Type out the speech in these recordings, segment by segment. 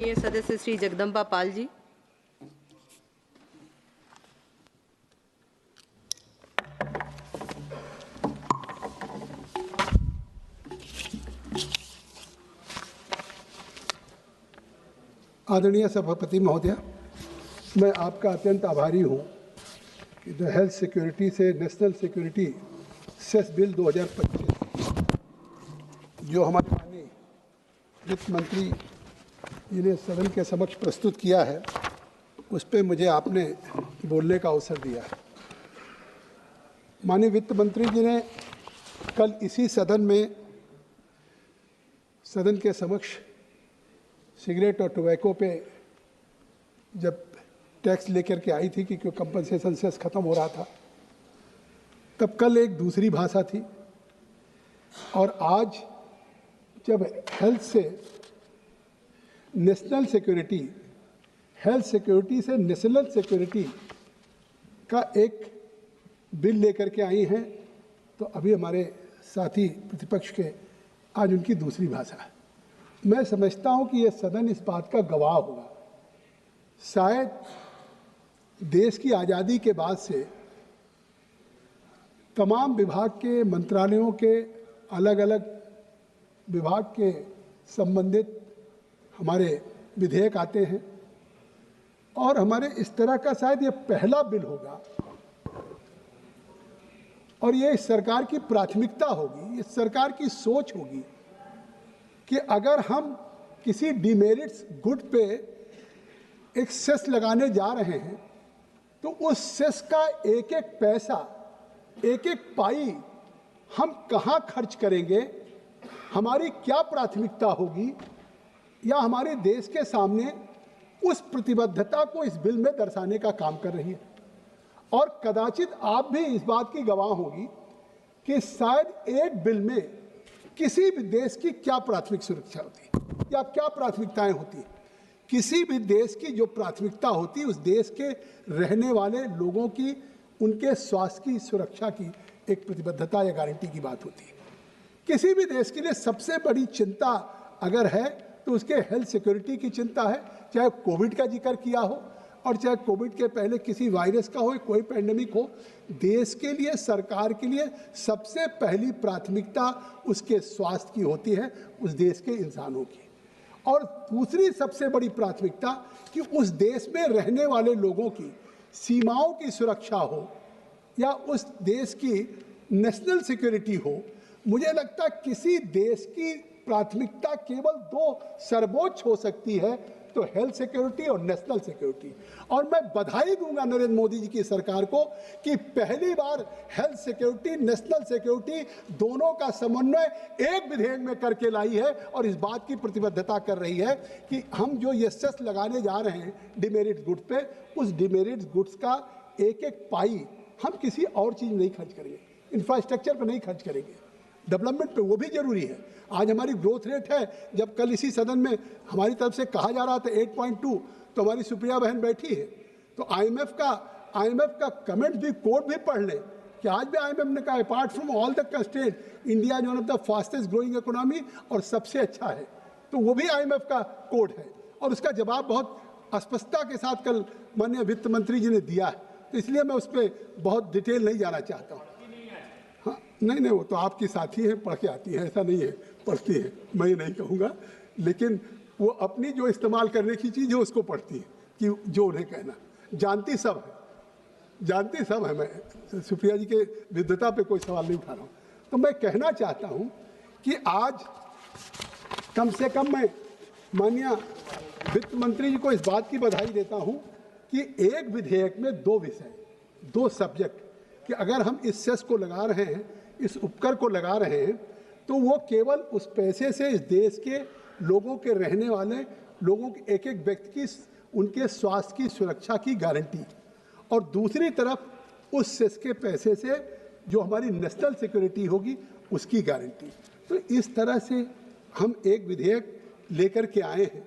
ये सदस्य श्री जगदम्बा पाल जी। आदरणीय सभापति महोदय, मैं आपका अत्यंत आभारी हूँ कि द हेल्थ सिक्योरिटी से नेशनल सिक्योरिटी सेस बिल 2025 जो हमारे माननीय वित्त मंत्री जी ने सदन के समक्ष प्रस्तुत किया है, उस पर मुझे आपने बोलने का अवसर दिया है। माननीय वित्त मंत्री जी ने कल इसी सदन में सदन के समक्ष सिगरेट और टोबैको पे जब टैक्स लेकर के आई थी कि क्यों कंपनसेशन सेस खत्म हो रहा था, तब कल एक दूसरी भाषा थी और आज जब हेल्थ से नेशनल सिक्योरिटी, हेल्थ सिक्योरिटी से नेशनल सिक्योरिटी का एक बिल लेकर के आई हैं, तो अभी हमारे साथी प्रतिपक्ष के आज उनकी दूसरी भाषा है। मैं समझता हूं कि यह सदन इस बात का गवाह होगा। शायद देश की आज़ादी के बाद से तमाम विभाग के मंत्रालयों के अलग अलग विभाग के संबंधित हमारे विधेयक आते हैं और हमारे इस तरह का शायद ये पहला बिल होगा और ये सरकार की प्राथमिकता होगी, ये सरकार की सोच होगी कि अगर हम किसी डिमेरिट्स गुड पे एक सेस लगाने जा रहे हैं तो उस सेस का एक एक पैसा, एक एक पाई हम कहाँ खर्च करेंगे, हमारी क्या प्राथमिकता होगी, या हमारे देश के सामने उस प्रतिबद्धता को इस बिल में दर्शाने का काम कर रही है। और कदाचित आप भी इस बात की गवाह होगी कि शायद एक बिल में किसी भी देश की क्या प्राथमिक सुरक्षा होती है या क्या प्राथमिकताएं होती हैं। किसी भी देश की जो प्राथमिकता होती है उस देश के रहने वाले लोगों की, उनके स्वास्थ्य की सुरक्षा की एक प्रतिबद्धता या गारंटी की बात होती है। किसी भी देश के लिए सबसे बड़ी चिंता अगर है तो उसके हेल्थ सिक्योरिटी की चिंता है, चाहे कोविड का जिक्र किया हो और चाहे कोविड के पहले किसी वायरस का हो, कोई पैंडेमिक हो। देश के लिए, सरकार के लिए सबसे पहली प्राथमिकता उसके स्वास्थ्य की होती है, उस देश के इंसानों की। और दूसरी सबसे बड़ी प्राथमिकता कि उस देश में रहने वाले लोगों की सीमाओं की सुरक्षा हो या उस देश की नेशनल सिक्योरिटी हो। मुझे लगता है किसी देश की प्राथमिकता केवल दो सर्वोच्च हो सकती है, तो हेल्थ सिक्योरिटी और नेशनल सिक्योरिटी। और मैं बधाई दूंगा नरेंद्र मोदी जी की सरकार को कि पहली बार हेल्थ सिक्योरिटी, नेशनल सिक्योरिटी दोनों का समन्वय एक विधेयक में करके लाई है और इस बात की प्रतिबद्धता कर रही है कि हम जो ये सेस लगाने जा रहे हैं डिमेरिट्स गुड्स पे, उस डिमेरिट्स गुड्स का एक एक पाई हम किसी और चीज़ में नहीं खर्च करेंगे, इंफ्रास्ट्रक्चर पर नहीं खर्च करेंगे, डेवलपमेंट पे, वो भी जरूरी है। आज हमारी ग्रोथ रेट है, जब कल इसी सदन में हमारी तरफ से कहा जा रहा था 8.2, तो हमारी सुप्रिया बहन बैठी है, तो आईएमएफ का कमेंट भी, कोड भी पढ़ लें कि आज भी आईएमएफ ने कहा apart from all the constraint India is one of the fastest growing economy और सबसे अच्छा है। तो वो भी आईएमएफ का कोड है और उसका जवाब बहुत स्पष्टता के साथ कल माननीय वित्त मंत्री जी ने दिया है, तो इसलिए मैं उस पर बहुत डिटेल नहीं जाना चाहता हूँ। हाँ, नहीं, वो तो आपकी साथी हैं, पढ़ के आती हैं, ऐसा नहीं है, पढ़ती है, मैं ये नहीं कहूँगा, लेकिन वो अपनी जो इस्तेमाल करने की चीज़ है उसको पढ़ती है कि जो उन्हें कहना, जानती सब है। मैं सुप्रिया जी के विद्वता पे कोई सवाल नहीं उठा रहा हूँ। तो मैं कहना चाहता हूँ कि आज कम से कम मैं माननीय वित्त मंत्री जी को इस बात की बधाई देता हूँ कि एक विधेयक में दो विषय, दो सब्जेक्ट, कि अगर हम इस सेस को लगा रहे हैं, इस उपकर को लगा रहे हैं, तो वो केवल उस पैसे से इस देश के लोगों के, रहने वाले लोगों के, एक एक व्यक्ति की, उनके स्वास्थ्य की सुरक्षा की गारंटी, और दूसरी तरफ उस सेस के पैसे से जो हमारी नेशनल सिक्योरिटी होगी उसकी गारंटी। तो इस तरह से हम एक विधेयक लेकर के आए हैं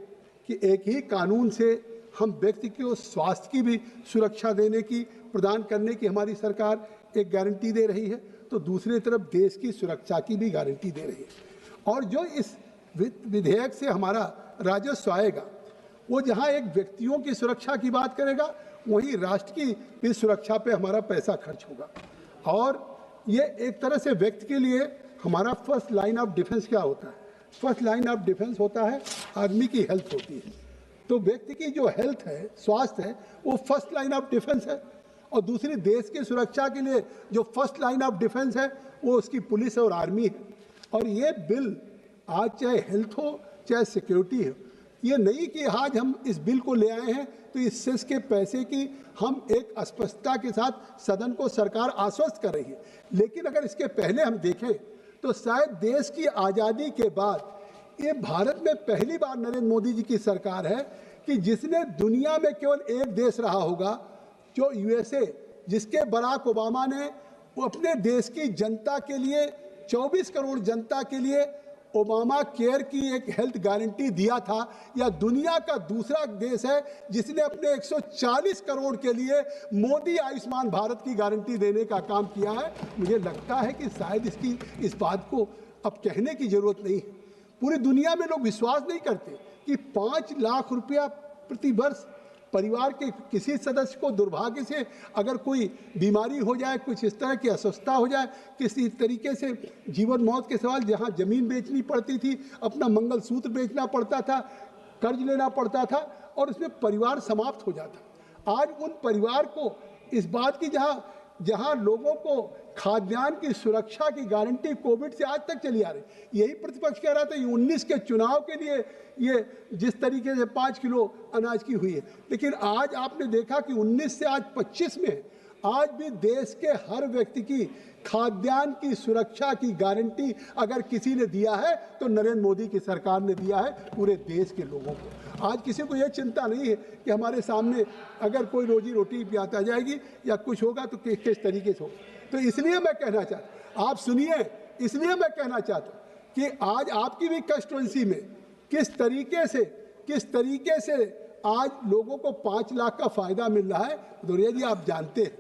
कि एक ही कानून से हम व्यक्ति को स्वास्थ्य की भी सुरक्षा देने की, प्रदान करने की हमारी सरकार एक गारंटी दे रही है, तो दूसरी तरफ देश की सुरक्षा की भी गारंटी दे रही है। और जो इस विधेयक से हमारा राजस्व आएगा, वो जहां एक व्यक्तियों की सुरक्षा की बात करेगा, वहीं राष्ट्र की भी सुरक्षा पे हमारा पैसा खर्च होगा। और ये एक तरह से व्यक्ति के लिए हमारा फर्स्ट लाइन ऑफ डिफेंस क्या होता है? फर्स्ट लाइन ऑफ डिफेंस होता है आदमी की हेल्थ होती है। तो व्यक्ति की जो हेल्थ है, स्वास्थ्य है, वो फर्स्ट लाइन ऑफ डिफेंस है। और दूसरी, देश की सुरक्षा के लिए जो फर्स्ट लाइन ऑफ डिफेंस है वो उसकी पुलिस और आर्मी है। और ये बिल आज चाहे हेल्थ हो चाहे सिक्योरिटी हो, ये नहीं कि आज हम इस बिल को ले आए हैं तो इस सेस के पैसे की हम एक स्पष्टता के साथ सदन को सरकार आश्वस्त कर रही है। लेकिन अगर इसके पहले हम देखें तो शायद देश की आज़ादी के बाद ये भारत में पहली बार नरेंद्र मोदी जी की सरकार है कि जिसने दुनिया में केवल एक देश रहा होगा, जो यूएसए, जिसके बराक ओबामा ने वो अपने देश की जनता के लिए, 24 करोड़ जनता के लिए ओबामा केयर की एक हेल्थ गारंटी दिया था, या दुनिया का दूसरा देश है जिसने अपने 140 करोड़ के लिए मोदी आयुष्मान भारत की गारंटी देने का काम किया है। मुझे लगता है कि शायद इस बात को अब कहने की जरूरत नहीं है। पूरी दुनिया में लोग विश्वास नहीं करते कि 5 लाख रुपया प्रति वर्ष परिवार के किसी सदस्य को दुर्भाग्य से अगर कोई बीमारी हो जाए, कुछ इस तरह की अस्वस्थता हो जाए, किसी तरीके से जीवन मौत के सवाल, जहां जमीन बेचनी पड़ती थी, अपना मंगलसूत्र बेचना पड़ता था, कर्ज लेना पड़ता था और उसमें परिवार समाप्त हो जाता। आज उन परिवार को इस बात की, जहां लोगों को खाद्यान्न की सुरक्षा की गारंटी कोविड से आज तक चली आ रही, यही प्रतिपक्ष कह रहा था ये 19 के चुनाव के लिए ये जिस तरीके से 5 किलो अनाज की हुई है। लेकिन आज आपने देखा कि 19 से आज 25 में आज भी देश के हर व्यक्ति की खाद्यान्न की सुरक्षा की गारंटी अगर किसी ने दिया है तो नरेंद्र मोदी की सरकार ने दिया है पूरे देश के लोगों को। आज किसी को यह चिंता नहीं है कि हमारे सामने अगर कोई रोजी रोटी भी आता जाएगी या कुछ होगा तो किस तरीके से होगा। तो इसलिए मैं कहना चाहता, आप सुनिए, इसलिए मैं कहना चाहता कि आज आपकी भी कंस्टिट्यूएंसी में किस तरीके से आज लोगों को 5 लाख का फायदा मिल रहा है, दुर्या जी आप जानते हैं।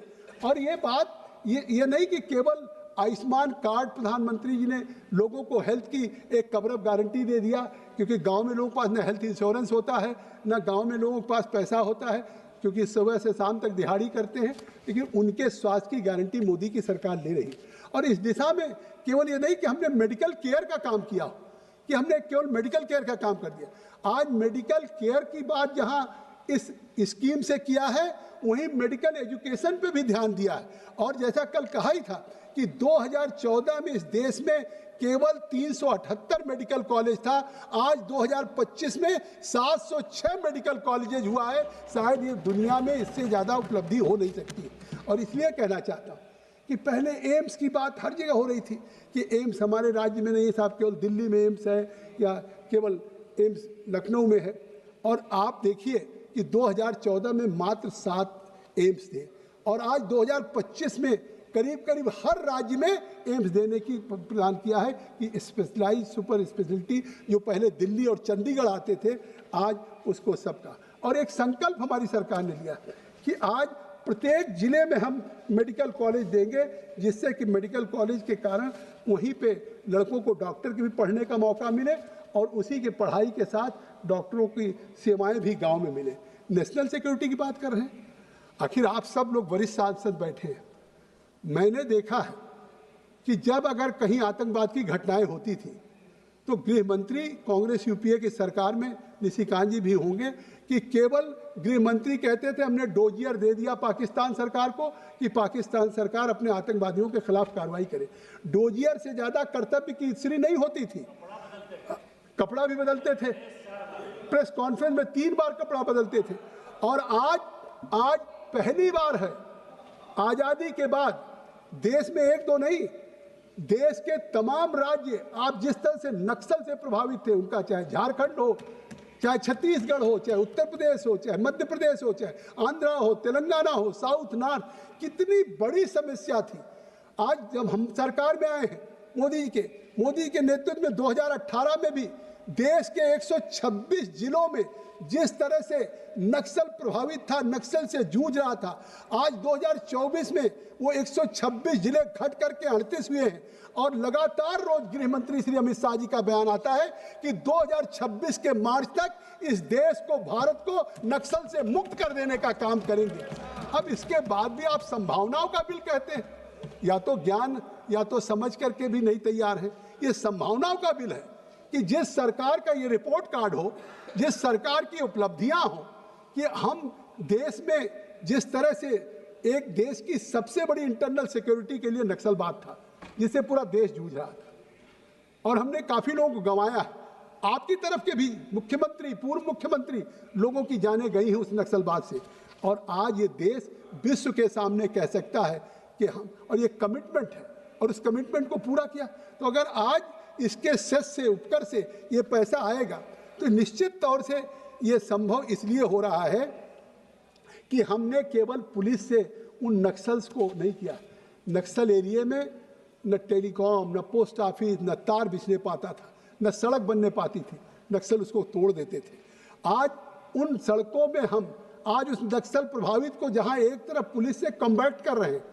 और ये बात ये नहीं कि केवल आयुष्मान कार्ड प्रधानमंत्री जी ने लोगों को हेल्थ की एक कवरेज गारंटी दे दिया, क्योंकि गांव में लोगों के पास न हेल्थ इंश्योरेंस होता है, न गांव में लोगों के पास पैसा होता है, क्योंकि सुबह से शाम तक दिहाड़ी करते हैं। लेकिन उनके स्वास्थ्य की गारंटी मोदी की सरकार ले रही है। और इस दिशा में केवल ये नहीं कि हमने मेडिकल केयर का काम किया, कि हमने केवल मेडिकल केयर का काम कर दिया। आज मेडिकल केयर की बात जहां इस स्कीम से किया है, वहीं मेडिकल एजुकेशन पे भी ध्यान दिया है। और जैसा कल कहा ही था कि 2014 में इस देश में केवल 378 मेडिकल कॉलेज था, आज 2025 में 706 मेडिकल कॉलेजेज हुआ है। शायद ये दुनिया में इससे ज़्यादा उपलब्धि हो नहीं सकती। और इसलिए कहना चाहता हूँ कि पहले एम्स की बात हर जगह हो रही थी कि एम्स हमारे राज्य में नहीं है साहब, केवल दिल्ली में एम्स है या केवल एम्स लखनऊ में है। और आप देखिए कि 2014 में मात्र 7 एम्स थे और आज 2025 में करीब हर राज्य में एम्स देने की प्लान किया है कि स्पेशलाइज सुपर स्पेशलिटी जो पहले दिल्ली और चंडीगढ़ आते थे, आज उसको सबका। और एक संकल्प हमारी सरकार ने लिया कि आज प्रत्येक जिले में हम मेडिकल कॉलेज देंगे, जिससे कि मेडिकल कॉलेज के कारण वहीं पे लड़कों को डॉक्टर के भी पढ़ने का मौका मिले और उसी के पढ़ाई के साथ डॉक्टरों की सेवाएं भी गांव में मिले। नेशनल सिक्योरिटी की बात कर रहे हैं, आखिर आप सब लोग वरिष्ठ सांसद बैठे हैं। मैंने देखा है कि जब अगर कहीं आतंकवाद की घटनाएं होती थी तो गृह मंत्री कांग्रेस यूपीए की सरकार में निशिकांत जी भी होंगे कि केवल गृह मंत्री कहते थे हमने डोजियर दे दिया पाकिस्तान सरकार को कि पाकिस्तान सरकार अपने आतंकवादियों के खिलाफ कार्रवाई करे। डोजियर से ज्यादा कर्तव्य की श्री नहीं होती थी, कपड़ा भी बदलते थे, प्रेस कॉन्फ्रेंस में 3 बार कपड़ा बदलते थे। और आज पहली बार है आजादी के बाद देश में 1-2 नहीं, देश के तमाम राज्य आप जिस तरह से नक्सल से प्रभावित थे, उनका चाहे झारखंड हो, चाहे छत्तीसगढ़ हो, चाहे उत्तर प्रदेश हो, चाहे मध्य प्रदेश हो, चाहे आंध्रा हो, तेलंगाना हो, साउथ नॉर्थ, कितनी बड़ी समस्या थी। आज जब हम सरकार में आए हैं मोदी के नेतृत्व में 2018 में भी देश के 126 जिलों में जिस तरह से नक्सल प्रभावित था, नक्सल से जूझ रहा था, आज 2024 में वो 126 जिले घट करके 38 हुए हैं। और लगातार रोज गृह मंत्री श्री अमित शाह जी का बयान आता है कि 2026 के मार्च तक इस देश को, भारत को नक्सल से मुक्त कर देने का काम करेंगे। अब इसके बाद भी आप संभावनाओं का बिल कहते हैं, या तो ज्ञान या तो समझ करके भी नहीं तैयार है। ये संभावनाओं का बिल है कि जिस सरकार का ये रिपोर्ट कार्ड हो, जिस सरकार की उपलब्धियां हो, कि हम देश में जिस तरह से एक देश की सबसे बड़ी इंटरनल सिक्योरिटी के लिए नक्सलवाद था जिससे पूरा देश जूझ रहा था, और हमने काफी लोगों को गंवाया है। आपकी तरफ के भी मुख्यमंत्री, पूर्व मुख्यमंत्री लोगों की जानें गई हैं उस नक्सलवाद से, और आज ये देश विश्व के सामने कह सकता है कि हम, और ये कमिटमेंट है और उस कमिटमेंट को पूरा किया। तो अगर आज इसके सेस से, उपकर से ये पैसा आएगा तो निश्चित तौर से ये संभव इसलिए हो रहा है कि हमने केवल पुलिस से उन नक्सल्स को नहीं किया। नक्सल एरिया में न टेलीकॉम, न पोस्ट ऑफिस, न तार बिछने पाता था, न सड़क बनने पाती थी, नक्सल उसको तोड़ देते थे। आज उन सड़कों में हम आज उस नक्सल प्रभावित को, जहां एक तरफ पुलिस से कम्बैट कर रहे हैं,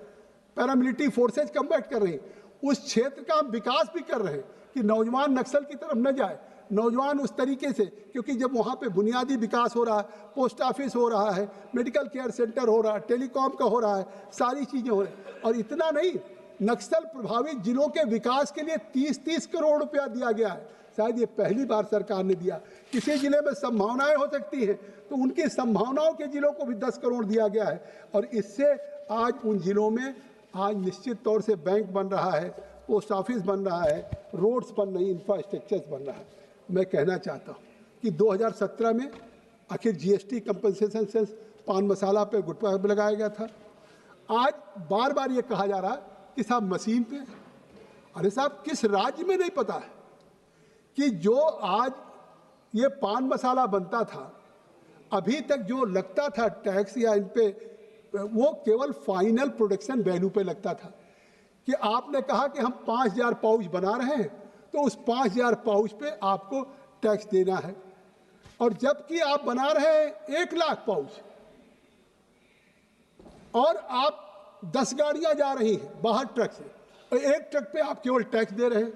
पैरामिलिट्री फोर्सेज कम्बैट कर रही हैं, उस क्षेत्र का हम विकास भी कर रहे हैं कि नौजवान नक्सल की तरफ न जाए। नौजवान उस तरीके से, क्योंकि जब वहाँ पे बुनियादी विकास हो रहा है, पोस्ट ऑफिस हो रहा है, मेडिकल केयर सेंटर हो रहा है, टेलीकॉम का हो रहा है, सारी चीज़ें हो रही हैं। और इतना नहीं, नक्सल प्रभावित जिलों के विकास के लिए 30-30 करोड़ रुपया दिया गया है। शायद ये पहली बार सरकार ने दिया। किसी जिले में संभावनाएं हो सकती हैं तो उनकी संभावनाओं के जिलों को भी 10 करोड़ दिया गया है, और इससे आज उन जिलों में आज निश्चित तौर से बैंक बन रहा है, पोस्ट ऑफिस बन रहा है, रोड्स बन रही, इंफ्रास्ट्रक्चर्स बन रहा है। मैं कहना चाहता हूँ कि 2017 में आखिर जीएसटी कंपनसेशन सेस पान मसाला पे, गुटखा पे लगाया गया था। आज बार बार ये कहा जा रहा है कि साहब मशीन पे, अरे साहब किस राज्य में नहीं पता है कि जो आज ये पान मसाला बनता था, अभी तक जो लगता था टैक्स या इन पे, वो केवल फाइनल प्रोडक्शन वैल्यू पे लगता था। कि आपने कहा कि हम 5000 पाउच बना रहे हैं तो उस 5000 पाउच पे आपको टैक्स देना है, और जबकि आप बना रहे हैं 1 लाख पाउच और आप 10 गाड़ियां जा रही हैं बाहर ट्रक से, और एक ट्रक पे आप केवल टैक्स दे रहे हैं।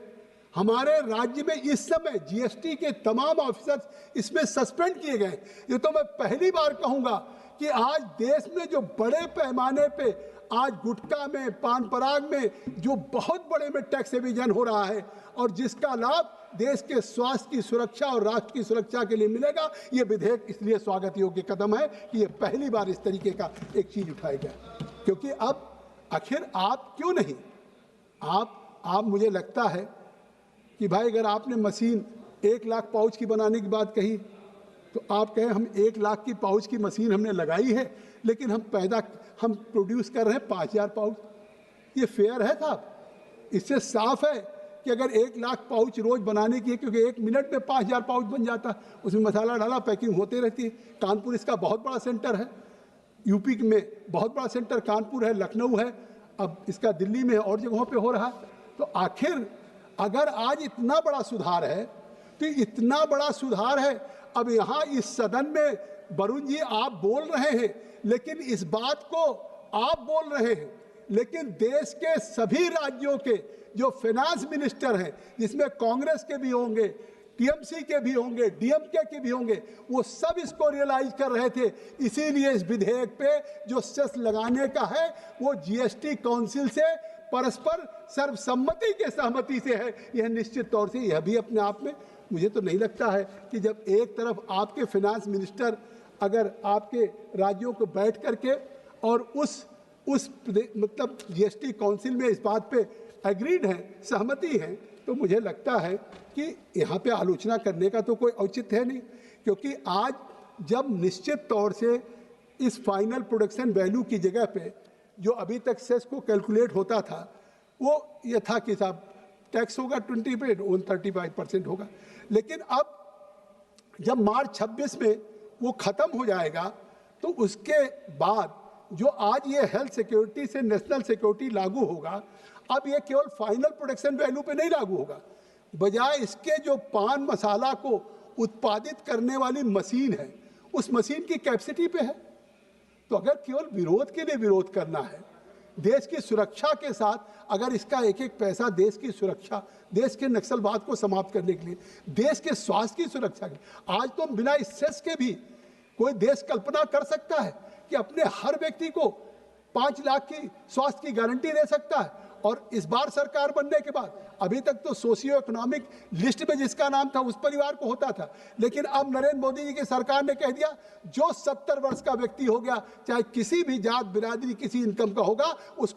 हमारे राज्य में इस समय जीएसटी के तमाम ऑफिसर्स इसमें सस्पेंड किए गए। ये तो मैं पहली बार कहूंगा कि आज देश में जो बड़े पैमाने पे आज गुटखा में, पान पराग में जो बहुत बड़े में टैक्स एविजन हो रहा है, और जिसका लाभ देश के स्वास्थ्य की सुरक्षा और राष्ट्र की सुरक्षा के लिए मिलेगा, ये विधेयक इसलिए स्वागत योग्य कदम है कि ये पहली बार इस तरीके का एक चीज उठाई गया। क्योंकि अब आखिर आप क्यों नहीं, आप मुझे लगता है कि भाई अगर आपने मशीन 1 लाख पाउच की बनाने की बात कही तो आप कहें हम 1 लाख की पाउच की मशीन हमने लगाई है, लेकिन हम प्रोड्यूस कर रहे हैं 5000 पाउच। ये फेयर है साहब? इससे साफ है कि अगर 1 लाख पाउच रोज बनाने की है, क्योंकि 1 मिनट में 5000 पाउच बन जाता, उसमें मसाला डाला, पैकिंग होती रहती है। कानपुर इसका बहुत बड़ा सेंटर है, यूपी में बहुत बड़ा सेंटर कानपुर है, लखनऊ है, अब इसका दिल्ली में और जगहों पे हो रहा है। तो आखिर अगर आज इतना बड़ा सुधार है तो इतना बड़ा सुधार है, अब यहाँ इस सदन में वरुण जी आप बोल रहे हैं, लेकिन इस बात को आप बोल रहे हैं, लेकिन देश के सभी राज्यों के जो फाइनेंस मिनिस्टर हैं, जिसमें कांग्रेस के भी होंगे, टीएमसी के भी होंगे, डीएमके के भी होंगे, वो सब इसको रियलाइज कर रहे थे। इसीलिए इस विधेयक पे जो सेस लगाने का है वो जीएसटी काउंसिल से परस्पर सर्वसम्मति के सहमति से है। यह निश्चित तौर से यह भी अपने आप में मुझे तो नहीं लगता है कि जब एक तरफ आपके फाइनेंस मिनिस्टर अगर आपके राज्यों को बैठ करके और उस मतलब जीएसटी काउंसिल में इस बात पे एग्रीड है, सहमति है, तो मुझे लगता है कि यहाँ पे आलोचना करने का तो कोई औचित्य है नहीं। क्योंकि आज जब निश्चित तौर से इस फाइनल प्रोडक्शन वैल्यू की जगह पे जो अभी तक सेस को कैलकुलेट होता था वो ये था कि साहब टैक्स होगा 20 पे 35% होगा, लेकिन अब जब मार्च 26 में वो खत्म हो जाएगा तो उसके बाद जो आज ये हेल्थ सिक्योरिटी से नेशनल सिक्योरिटी लागू होगा, अब ये केवल फाइनल प्रोडक्शन वैल्यू पे नहीं लागू होगा, बजाय इसके जो पान मसाला को उत्पादित करने वाली मशीन है, उस मशीन की कैपेसिटी पे है। तो अगर केवल विरोध के लिए विरोध करना है, देश की सुरक्षा के साथ अगर इसका एक एक पैसा देश की सुरक्षा, देश के नक्सलवाद को समाप्त करने के लिए, देश के स्वास्थ्य की सुरक्षा के लिए, आज तो बिना सेस के भी कोई देश कल्पना कर सकता है कि अपने हर व्यक्ति को 5 लाख की स्वास्थ्य की गारंटी दे सकता है। और इस बार सरकार बनने के बाद अभी तक तो सोशियो इकोनॉमिक लिस्ट में जिसका नाम था उस परिवार को होता था, लेकिन अब नरेंद्र मोदी जी की सरकार ने कह दिया जो 70 वर्ष का व्यक्ति हो गया, चाहे किसी भी जात बिरादरी किसी इनकम का होगा, उसको